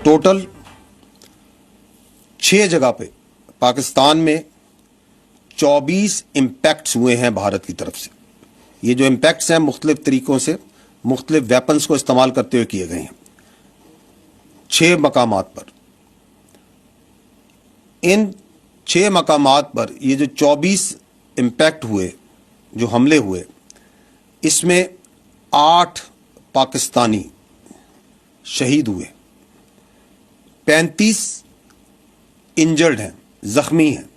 Total 6 जगह पे पाकिस्तान में 24 इम्पैक्ट्स हुए हैं भारत की तरफ से। ये जो इम्पैक्ट्स हैं मुख्तलिफ तरीकों से मुख्तलिफ वेपन्स को इस्तेमाल करते हुए किए गए हैं 6 मकामात पर। इन 6 मकामात पर ये जो 24 इम्पैक्ट हुए, जो हमले हुए, इसमें 8 पाकिस्तानी शहीद हुए, 35 इंजर्ड हैं, जख्मी हैं।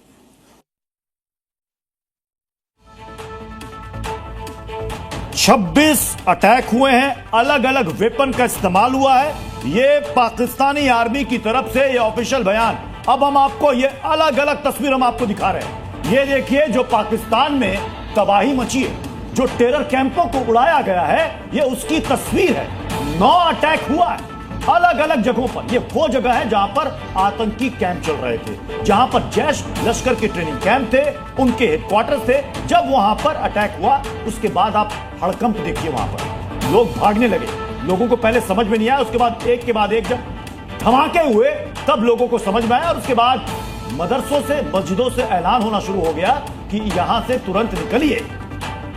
26 अटैक हुए हैं, अलग अलग वेपन का इस्तेमाल हुआ है। ये पाकिस्तानी आर्मी की तरफ से ये ऑफिशियल बयान। अब हम आपको ये अलग अलग तस्वीर हम आपको दिखा रहे हैं। ये देखिए जो पाकिस्तान में तबाही मची है, जो टेरर कैंपों को उड़ाया गया है, ये उसकी तस्वीर है। 9 अटैक हुआ है अलग अलग जगहों पर। ये वो जगह है जहां पर आतंकी कैंप चल रहे थे, जहां पर जैश लश्कर के ट्रेनिंग कैंप थे, उनके हेडक्वार्टर थे। जब वहां पर अटैक हुआ उसके बाद आप हड़कंप देखिए, वहां पर लोग भागने लगे। लोगों को पहले समझ में नहीं आया, उसके बाद एक जब धमाके हुए तब लोगों को समझ में आया। और उसके बाद मदरसों से, मस्जिदों से ऐलान होना शुरू हो गया कि यहां से तुरंत निकलिए।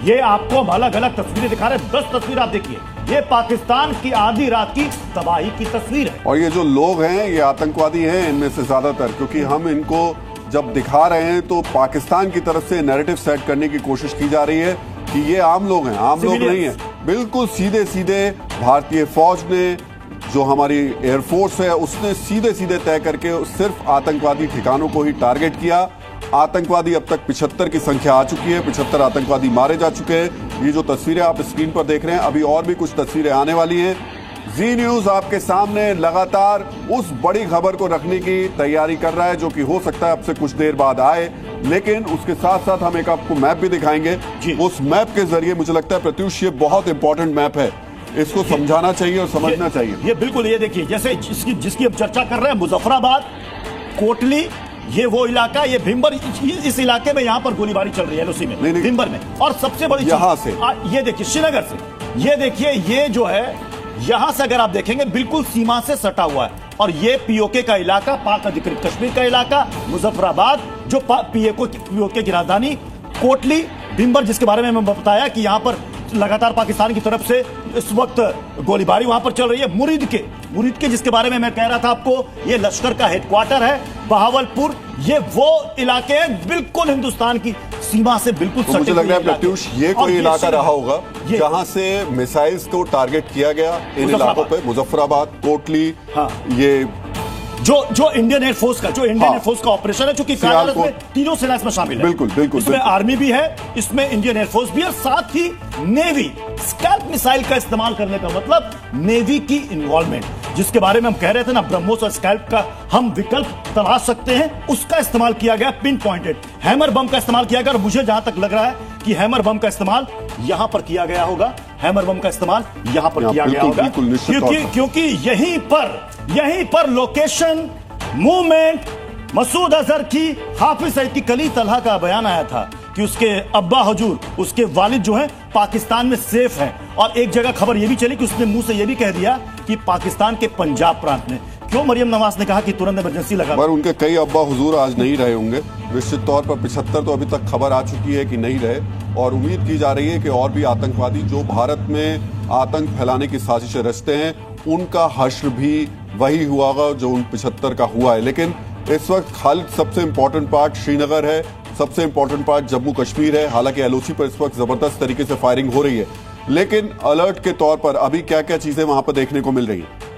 ये आपको हम अलग अलग तस्वीरें दिखा रहे हैं। 10 तस्वीर आप देखिए, ये पाकिस्तान की आधी रात की तबाही की तस्वीर है। और ये जो लोग हैं ये आतंकवादी हैं इनमें से ज्यादातर, क्योंकि हम इनको जब दिखा रहे हैं तो पाकिस्तान की तरफ से नैरेटिव सेट करने की कोशिश की जा रही है कि ये आम लोग हैं, आम लोग नहीं है। बिल्कुल सीधे सीधे भारतीय फौज ने, जो हमारी एयरफोर्स है, उसने सीधे सीधे तय करके सिर्फ आतंकवादी ठिकानों को ही टारगेट किया। आतंकवादी अब तक 75 की संख्या आ चुकी है, 75 आतंकवादी मारे जा चुके हैं। ये जो तस्वीरें आप स्क्रीन पर देख रहे हैं, अभी और भी कुछ तस्वीरें आने वाली हैं। जी न्यूज आपके सामने लगातार उस बड़ी खबर को रखने की तैयारी कर रहा है जो कि हो सकता है अब से कुछ देर बाद आए, लेकिन उसके साथ साथ हम एक आपको मैप भी दिखाएंगे। उस मैप के जरिए मुझे लगता है प्रत्युष ये बहुत इंपॉर्टेंट मैप है, इसको समझाना चाहिए और समझना चाहिए। ये बिल्कुल, ये देखिए जैसे जिसकी हम चर्चा कर रहे हैं, मुजफ्फराबाद, कोटली, ये वो इलाका, ये भिंबर, इस इलाके में यहां पर गोलीबारी चल रही है एलओसी में, भिंबर में। और सबसे बड़ी यहां से ये देखिए श्रीनगर से, ये देखिए ये जो है यहां से अगर आप देखेंगे बिल्कुल सीमा से सटा हुआ है। और ये पीओके का इलाका, पाक अधिकृत कश्मीर का इलाका, मुजफ्फराबाद जो पीओके की राजधानी, कोटली, भिंबर, जिसके बारे में मैं बताया कि यहां पर लगातार पाकिस्तान की तरफ से इस वक्त गोलीबारी वहां पर चल रही है। मुरीद के जिसके बारे में मैं कह रहा था आपको, ये लश्कर का हेडक्वार्टर है, बहावलपुर। ये वो इलाके हैं बिल्कुल हिंदुस्तान की सीमा से बिल्कुल तो मुझे लग रहा है प्रत्युष ये कोई इलाका रहा होगा जहां से मिसाइल्स को टारगेट किया गया इन इलाकों पे, मुजफ्फराबाद, कोटली। हाँ। ये जो इंडियन एयरफोर्स का ऑपरेशन है, चूंकि में तीनों सेना इसमें शामिल है। बिल्कुल इसमें आर्मी भी है, इसमें इंडियन एयरफोर्स भी है, साथ ही नेवी। स्कैल्प मिसाइल का इस्तेमाल करने का मतलब नेवी की इन्वॉल्वमेंट, जिसके बारे में हम कह रहे थे ना, ब्रह्मोस और स्कैल्प का हम विकल्प तलाश सकते हैं, उसका इस्तेमाल किया गया। पिन पॉइंटेड हैमर बम का इस्तेमाल किया गया। और मुझे जहां तक लग रहा है कि हैमर बम का इस्तेमाल यहां पर किया गया होगा, हैमर बम का इस्तेमाल यहां पर किया गया होगा, क्योंकि यहीं पर लोकेशन, मूवमेंट, मसूद अजहर की, हाफिज सईद की, कली तलहा का बयान आया था कि उसके अब्बा हुजूर, उसके वालिद जो हैं पाकिस्तान में सेफ हैं। और एक जगह खबर यह भी चली कि उसने मुंह से यह भी कह दिया कि पाकिस्तान के पंजाब प्रांत में। क्यों मरियम नवाज ने कहा कि तुरंत इमरजेंसी लगा। पर उनके कई अब्बा हुजूर आज नहीं रहे होंगे, निश्चित तौर पर 75 तो अभी तक खबर आ चुकी है कि नहीं रहे। और उम्मीद की जा रही है कि और भी आतंकवादी जो भारत में आतंक फैलाने की साजिशें रचते हैं, उनका हश्र भी वही हुआ होगा जो उन 75 का हुआ है। लेकिन इस वक्त खालिद सबसे इंपॉर्टेंट पार्ट श्रीनगर है, सबसे इंपॉर्टेंट पार्ट जम्मू कश्मीर है। हालांकि एलओसी पर इस वक्त जबरदस्त तरीके से फायरिंग हो रही है, लेकिन अलर्ट के तौर पर अभी क्या क्या चीजें वहां पर देखने को मिल रही है?